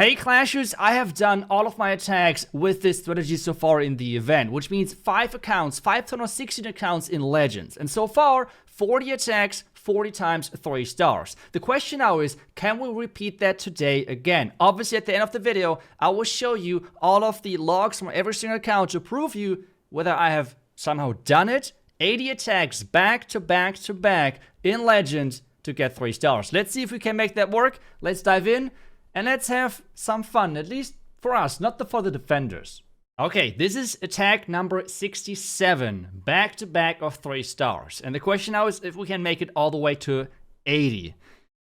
Hey Clashers, I have done all of my attacks with this strategy so far in the event, which means 5 accounts, 5 turn or 16 accounts in Legends. And so far, 40 attacks, 40 times 3 stars. The question now is, can we repeat that today again? Obviously, at the end of the video, I will show you all of the logs from every single account to prove you whether I have somehow done it. 80 attacks back to back to back in Legends to get 3 stars. Let's see if we can make that work. Let's dive in. And let's have some fun, at least for us, not for the defenders. Okay, this is attack number 67, back to back of 3 stars. And the question now is if we can make it all the way to 80.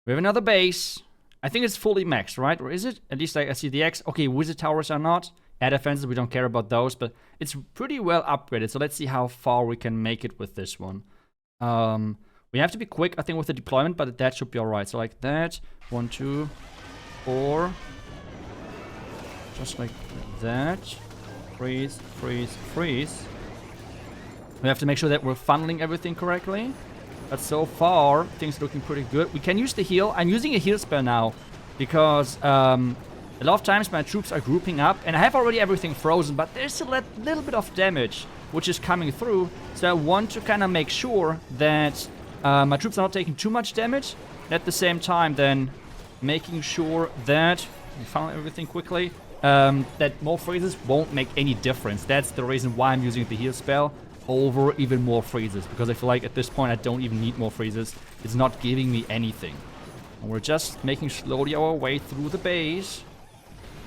We have another base. I think it's fully maxed, right? Or is it? At least I see the X. Okay, wizard towers are not. Air defenses, we don't care about those, but it's pretty well upgraded. So let's see how far we can make it with this one. We have to be quick, I think, with the deployment, but that should be alright. So like that, 1, 2, 4, just like that. Freeze, freeze, freeze. We have to make sure that we're funneling everything correctly. But so far, things are looking pretty good. We can use the heal. I'm using a heal spell now because a lot of times my troops are grouping up and I have already everything frozen, but there's a little bit of damage which is coming through. So I want to kind of make sure that my troops are not taking too much damage. At the same time, then making sure that we found everything quickly, that more freezes won't make any difference. That's the reason why I'm using the heal spell over even more freezes, because I feel like at this point I don't even need more freezes. It's not giving me anything. And we're just making slowly our way through the base.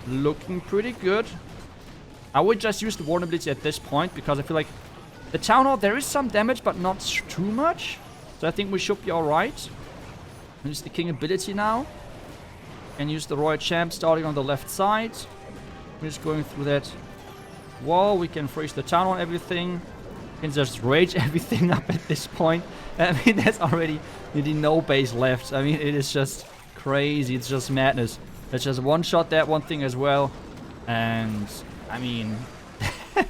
Looking pretty good. I would just use the vulnerability at this point, because I feel like the Town Hall, there is some damage, but not too much. So I think we should be alright. Use the King ability now. And use the Royal Champ starting on the left side. We're just going through that wall. We can freeze the town on everything. We can just rage everything up at this point. I mean, there's already nearly no base left. I mean, it is just crazy. It's just madness. Let's just one-shot that one thing as well. And, I mean,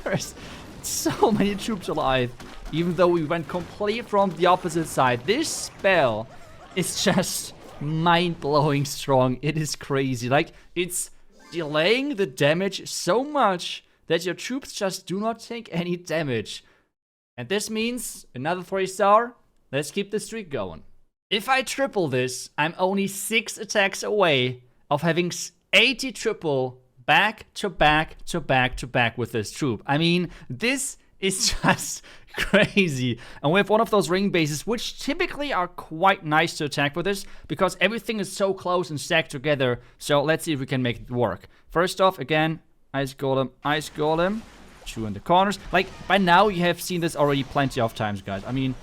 there's so many troops alive. Even though we went completely from the opposite side. This spell is just mind-blowing strong. It is crazy. Like, it's delaying the damage so much that your troops just do not take any damage. And this means another 3-star. Let's keep the streak going. If I triple this, I'm only 6 attacks away of having 80 triple back to back to back to back with this troop. I mean, this is just crazy. And we have one of those ring bases, which typically are quite nice to attack with this, because everything is so close and stacked together. So let's see if we can make it work. First off, again, Ice Golem. 2 in the corners. Like, by now you have seen this already plenty of times, guys. I mean,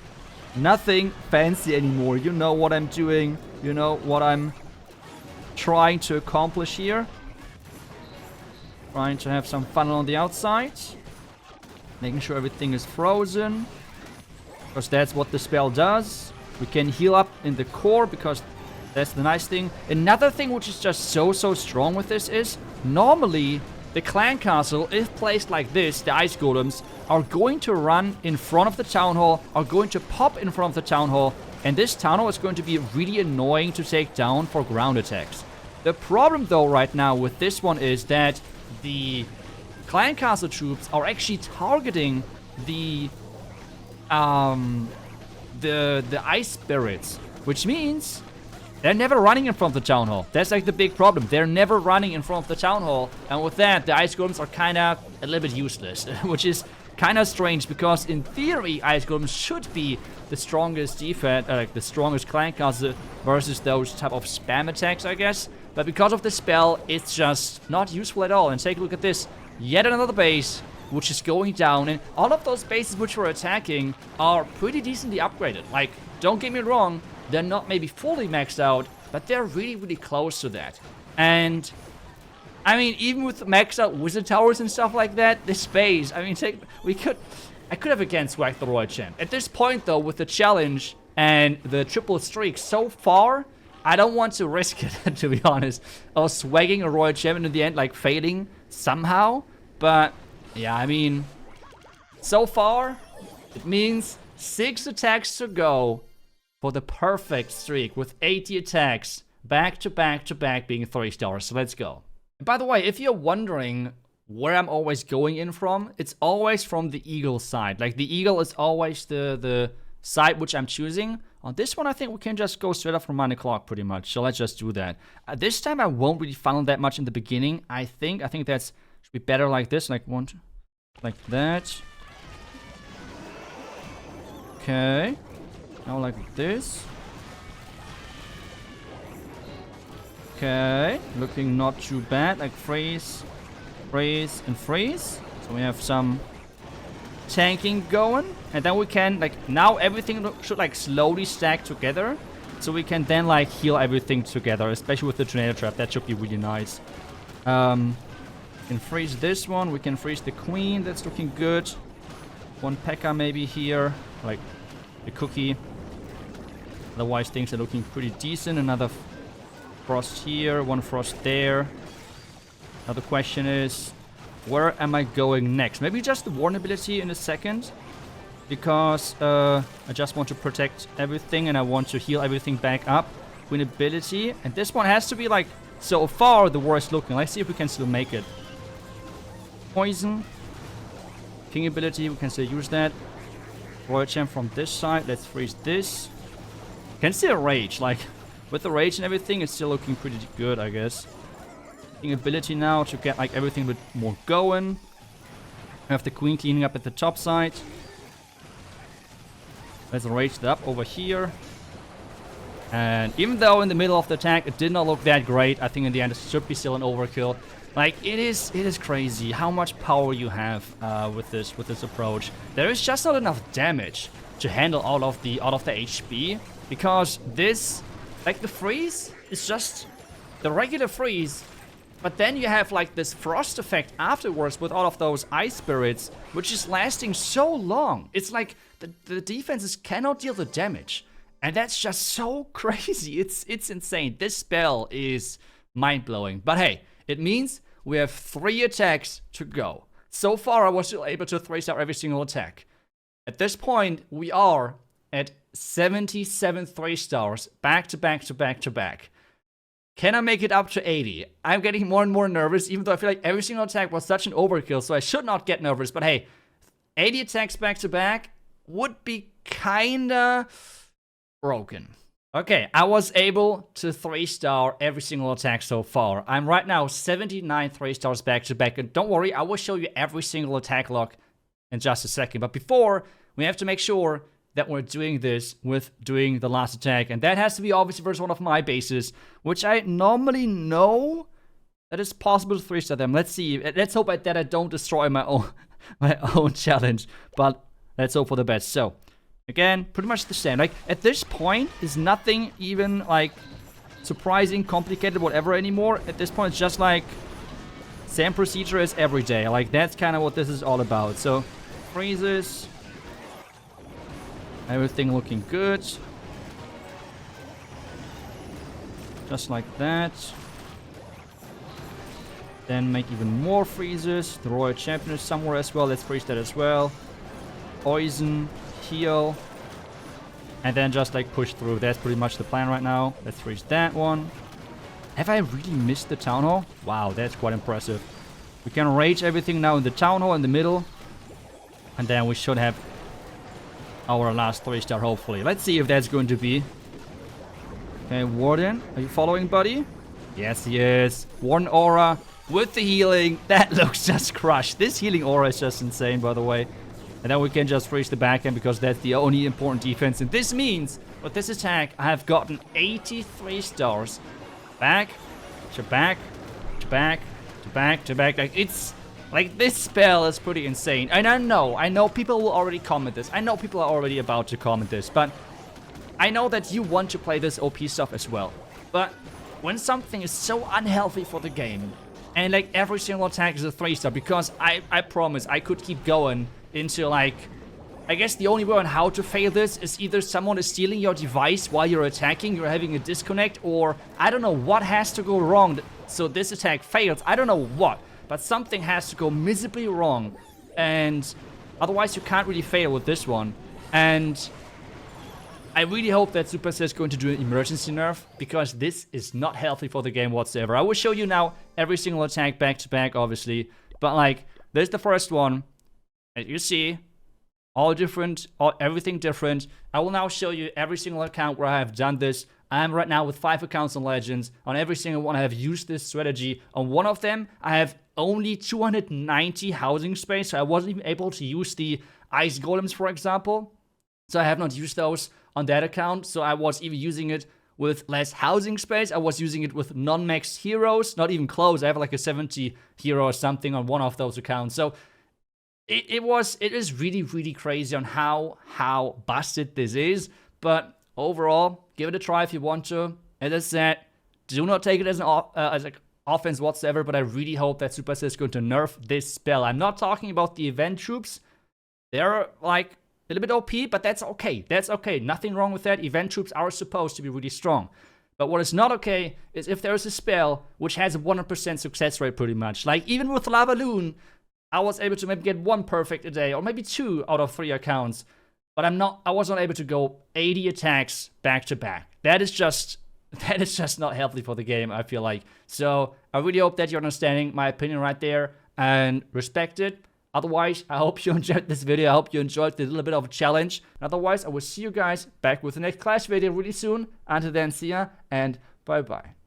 nothing fancy anymore. You know what I'm doing. You know what I'm trying to accomplish here. Trying to have some fun on the outside. Making sure everything is frozen, because that's what the spell does. We can heal up in the core, because that's the nice thing. Another thing which is just so strong with this is, normally the clan castle, if placed like this, the ice golems are going to run in front of the town hall, are going to pop in front of the town hall, and this town hall is going to be really annoying to take down for ground attacks. The problem though right now with this one is that the Clan Castle troops are actually targeting the ice spirits, which means they're never running in front of the town hall. That's like the big problem. They're never running in front of the town hall, and with that, the ice golems are kind of a little bit useless, which is kind of strange, because in theory, ice golems should be the strongest defense, like the strongest Clan Castle versus those type of spam attacks, I guess. But because of the spell, it's just not useful at all. And take a look at this. Yet another base, which is going down, and all of those bases which we're attacking are pretty decently upgraded. Like, don't get me wrong, they're not maybe fully maxed out, but they're really close to that. And, I mean, even with maxed out wizard towers and stuff like that, this base, I mean, I could have again swagged the Royal Champ. At this point, though, with the challenge and the triple streak so far, I don't want to risk it, to be honest, of swagging a Royal Champ and in the end, like, failing somehow. But yeah, I mean, so far it means 6 attacks to go for the perfect streak with 80 attacks back to back to back being 3 stars. So let's go. By the way, if you're wondering where I'm always going in from, it's always from the eagle side. Like, the eagle is always the side which I'm choosing. On this one, I think we can just go straight up from 9 o'clock pretty much. So let's just do that. This time, I won't really funnel that much in the beginning, I think. I think that's should be better like this. Like, one, two, like that. Okay. Now like this. Okay. Looking not too bad. Like, freeze, freeze, and freeze. So we have some tanking going, and then we can, like, now everything should like slowly stack together, so we can then like heal everything together, especially with the tornado trap. That should be really nice. We can freeze this one, we can freeze the queen. That's looking good. One P.E.K.K.A maybe here, like the cookie. Otherwise things are looking pretty decent. Another frost here, one frost there. Now the question is, where am I going next? Maybe just the warn ability in a second, because I just want to protect everything and I want to heal everything back up. Queen ability, and this one has to be like so far the worst looking. Let's see if we can still make it. Poison, king ability, we can still use that. Royal champ from this side. Let's freeze this. Can still rage, like with the rage and everything, it's still looking pretty good, I guess. Ability now to get like everything a bit more going. We have the queen cleaning up at the top side. Let's rage it up over here. And even though in the middle of the attack it did not look that great, I think in the end it should be still an overkill. Like, it is crazy how much power you have with this approach. There is just not enough damage to handle all of the HP, because this, like, the freeze is just the regular freeze. But then you have like this frost effect afterwards with all of those ice spirits, which is lasting so long. It's like the defenses cannot deal the damage. And that's just so crazy. It's insane. This spell is mind-blowing. But hey, it means we have 3 attacks to go. So far, I was still able to 3-star every single attack. At this point, we are at 77 3-stars back to back to back to back. Can I make it up to 80? I'm getting more and more nervous, even though I feel like every single attack was such an overkill, so I should not get nervous. But hey, 80 attacks back to back would be kinda broken. Okay, I was able to 3-star every single attack so far. I'm right now 79 3-stars back to back. And don't worry, I will show you every single attack log in just a second. But before, we have to make sure that we're doing this with doing the last attack. And that has to be obviously versus one of my bases, which I normally know that it's possible to 3-star them. Let's see. Let's hope that I don't destroy my own challenge. But let's hope for the best. So, again, pretty much the same. Like, at this point, is nothing even, like, surprising, complicated, whatever anymore. At this point, it's just, like, same procedure as every day. Like, that's kind of what this is all about. So, freezes. Everything looking good. Just like that. Then make even more freezes. The Royal Champion is somewhere as well. Let's freeze that as well. Poison. Heal. And then just like push through. That's pretty much the plan right now. Let's freeze that one. Have I really missed the Town Hall? Wow, that's quite impressive. We can rage everything now in the Town Hall in the middle. And then we should have our last 3-star, hopefully. Let's see if that's going to be. Okay, Warden. Are you following, buddy? Yes, he is. Warden Aura with the healing. That looks just crushed. This healing aura is just insane, by the way. And then we can just freeze the backhand because that's the only important defense. And this means, with this attack, I have gotten 83 stars. Back, to back, to back, to back, to back. Like, it's... Like, this spell is pretty insane. And I know people will already comment this. I know people are already about to comment this. But I know that you want to play this OP stuff as well. But when something is so unhealthy for the game, and like every single attack is a 3-star, because I promise I could keep going into like... I guess the only way on how to fail this is either someone is stealing your device while you're attacking, you're having a disconnect, or I don't know what has to go wrong so this attack fails. I don't know what. But something has to go miserably wrong, and otherwise you can't really fail with this one. And I really hope that Supercell is going to do an emergency nerf, because this is not healthy for the game whatsoever. I will show you now every single attack back to back, obviously. But like, there's the first one. As you see, all different, everything different. I will now show you every single account where I have done this. I am right now with 5 accounts on Legends. On every single one, I have used this strategy. On one of them, I have only 290 housing space, so I wasn't even able to use the ice golems, for example. So I have not used those on that account. So I was even using it with less housing space. I was using it with non-maxed heroes, not even close. I have like a 70 hero or something on one of those accounts. So it is really crazy on how busted this is. But overall, give it a try if you want to. As I said, do not take it as an offense whatsoever, but I really hope that Supercell is going to nerf this spell. I'm not talking about the event troops. They're like a little bit OP, but that's okay. That's okay. Nothing wrong with that. Event troops are supposed to be really strong. But what is not okay is if there is a spell which has a 100% success rate pretty much. Like even with Lavaloon, I was able to maybe get 1 perfect a day, or maybe 2 out of 3 accounts. But I was not able to go 80 attacks back to back. That is just not healthy for the game, I feel like. So I really hope that you're understanding my opinion right there and respect it. Otherwise, I hope you enjoyed this video. I hope you enjoyed the little bit of a challenge. And otherwise, I will see you guys back with the next Clash video really soon. Until then, see ya and bye-bye.